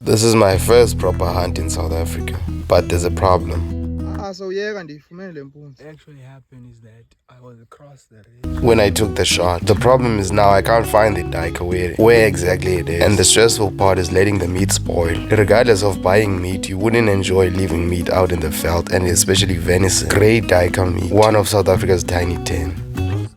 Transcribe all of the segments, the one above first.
This is my first proper hunt in South Africa, but there's a problem. Actually happened is that I was across the ridge. When I took the shot, the problem is now I can't find the duiker where exactly it is. And the stressful part is letting the meat spoil. Regardless of buying meat, you wouldn't enjoy leaving meat out in the veld, and especially venison, great duiker meat, one of South Africa's tiny 10.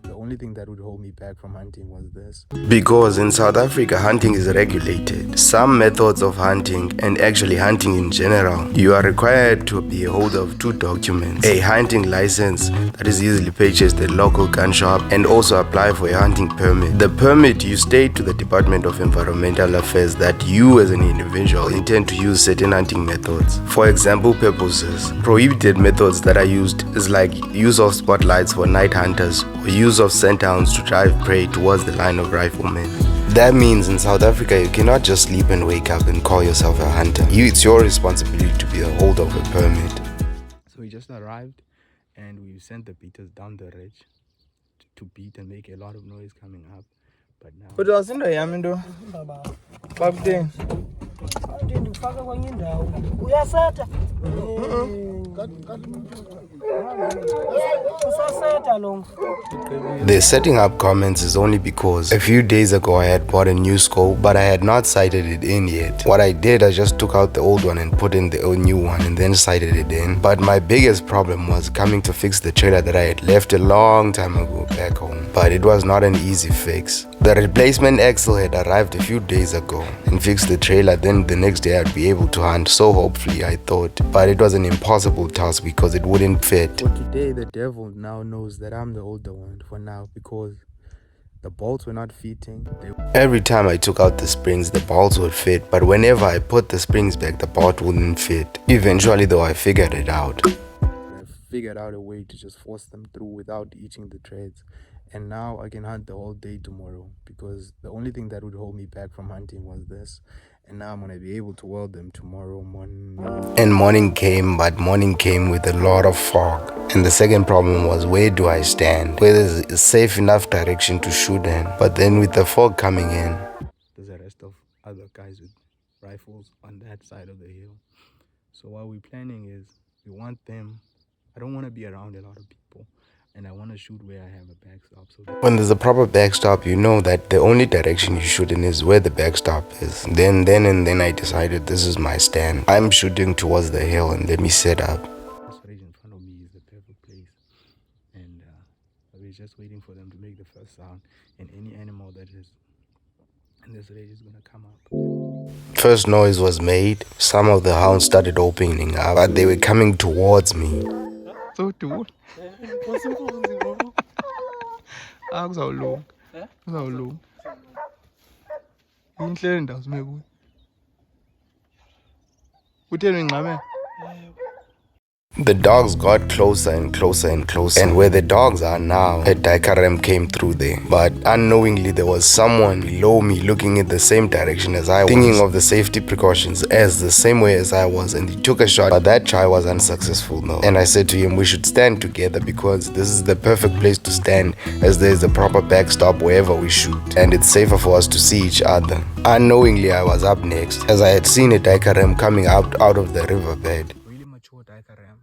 The only thing that would hold me back from hunting was this. Because in South Africa, hunting is regulated. Some methods of hunting, and actually hunting in general, you are required to be a holder of 2 documents. A hunting license that is easily purchased at a local gun shop, and also apply for a hunting permit. The permit, you state to the Department of Environmental Affairs that you as an individual intend to use certain hunting methods. For example purposes, prohibited methods that are used is like use of spotlights for night hunters or use of scent hounds to drive prey towards the line of riflemen. That means in South Africa you cannot just sleep and wake up and call yourself a hunter. It's your responsibility to be the holder of a permit. So we just arrived and we sent the beaters down the ridge to beat and make a lot of noise coming up. But now the setting up comments is only because a few days ago I had bought a new scope, but I had not sighted it in yet. What I did, I just took out the old one and put in the new one and then sighted it in. But my biggest problem was coming to fix the trailer that I had left a long time ago back home. But it was not an easy fix. The replacement axle had arrived a few days ago and fixed the trailer, then the next day I'd be able to hunt, so hopefully I thought. But it was an impossible task because it wouldn't fit. for today the devil now knows that I'm the older one for now because the bolts were not fitting. Every time I took out the springs, the bolts would fit, but whenever I put the springs back, the bolt wouldn't fit. Eventually though, I figured it out. I figured out a way to just force them through without eating the threads. And now I can hunt the whole day tomorrow because the only thing that would hold me back from hunting was this. And now I'm going to be able to weld them tomorrow morning. And morning came, but morning came with a lot of fog. And the second problem was, where do I stand? Where there's a safe enough direction to shoot in. But then with the fog coming in, there's a rest of other guys with rifles on that side of the hill. So what we're planning is we want them. I don't want to be around a lot of people. And I want to shoot where I have a backstop. So when there's a proper backstop, you know that the only direction you shoot in is where the backstop is. Then I decided this is my stand. I'm shooting towards the hill and let me set up. This ridge in front of me is the perfect place. And we're just waiting for them to make the first sound. And any animal that is in this ridge is going to come up. First noise was made. Some of the hounds started opening up, but they were coming towards me. So too. Kuzawulunga. Kuzawulunga. Inhle indawo sime kuyo. Utheni ngqame? The dogs got closer and closer and closer, and where the dogs are now, a duiker ram came through there. But unknowingly, there was someone below me looking in the same direction as I was, thinking of the safety precautions as the same way as I was, and he took a shot, but that try was unsuccessful though. And I said to him, we should stand together because this is the perfect place to stand, as there is a proper backstop wherever we shoot, and it's safer for us to see each other. Unknowingly, I was up next, as I had seen a duiker ram coming out of the riverbed. Duiker ram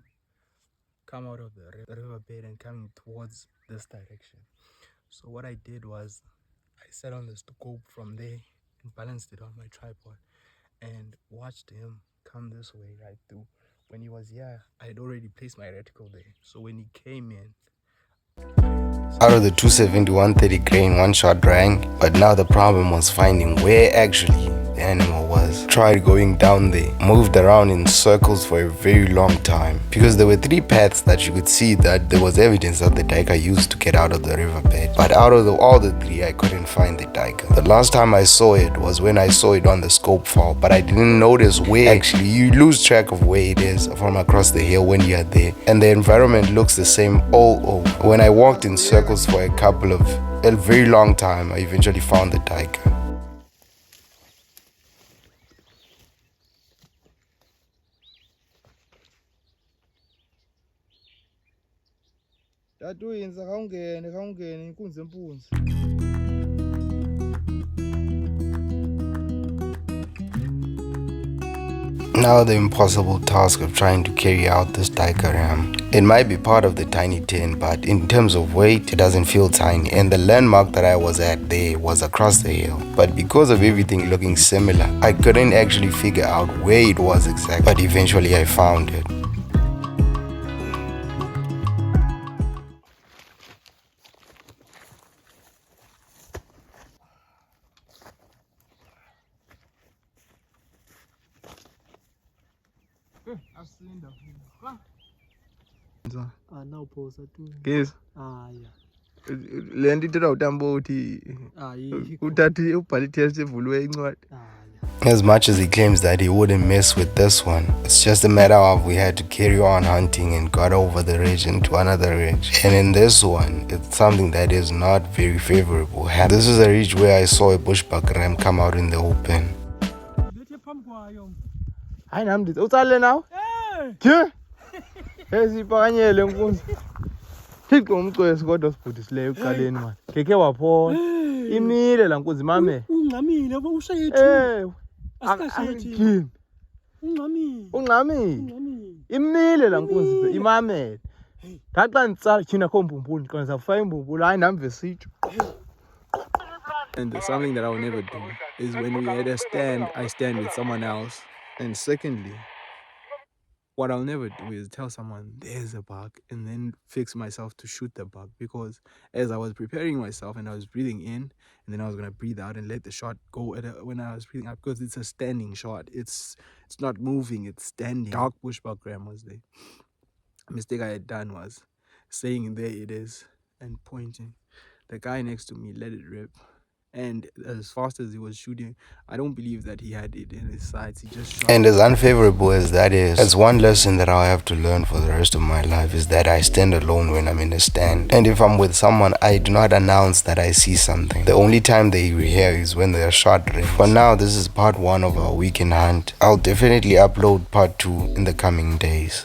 come out of the riverbed and coming towards this direction. So what I did was I sat on the scope from there and balanced it on my tripod and watched him come this way right through. When he was here, I had already placed my reticle there. So when he came in, out of the 270, 130 grain, one shot rang, but now the problem was finding where actually the animal was. Tried going down there, moved around in circles for a very long time, because there were 3 paths that you could see that there was evidence that the duiker used to get out of the riverbed. But out of all the 3, I couldn't find the duiker. The last time I saw it was when I saw it on the scope file, but I didn't notice where. Actually, you lose track of where it is from across the hill when you're there, and the environment looks the same all over. When I walked in circles for a very long time, I eventually found the duiker. Daduyinza kawungene inkunzi empunzi. Now the impossible task of trying to carry out this tiger ram. It might be part of the tiny tin, but in terms of weight, it doesn't feel tiny. And the landmark that I was at there was across the hill. But because of everything looking similar, I couldn't actually figure out where it was exactly. But eventually I found it. Guys, le nto ithetha utambo uthi uthathe ubhale itest evuliwe incwadi. As much as he claims that he wouldn't mess with this one, it's just a matter of we had to carry on hunting and got over the ridge into another ridge. And in this one, it's something that is not very favorable. This is a ridge where I saw a bushbuck ram come out in the open. Hayi nami ndithi utsale nawe? Ke? Esipakanyele nkunzi. Thixo umcwesi kodwa sibhudisileyo ekuqaleni manje. Ngeke waphona. Imile la nkunzi mame. Ungxamile ushayethu. Asikashethi. Ungxamile. Imile la nkunzi imamele. Ngaxa nditsala thina kho mbumbulu ndiqonza kufaka imbumbulu hayi nami vesitsho. And something that I will never do is when we at a stand, I stand with someone else. And secondly, what I'll never do is tell someone there's a buck and then fix myself to shoot the buck, because as I was preparing myself and I was breathing in and then I was going to breathe out and let the shot go when I was breathing out, because it's a standing shot. It's not moving, it's standing. Dark bushbuck ram was there. The mistake I had done was saying there it is and pointing. The guy next to me let it rip. And as fast as he was shooting, I don't believe that he had it in his sights. He just shot. And as unfavorable as that is, it's one lesson that I'll have to learn for the rest of my life is that I stand alone when I'm in a stand. And if I'm with someone, I do not announce that I see something. The only time they hear is when they're shot range. For now, this is part 1 of our weekend hunt. I'll definitely upload part 2 in the coming days.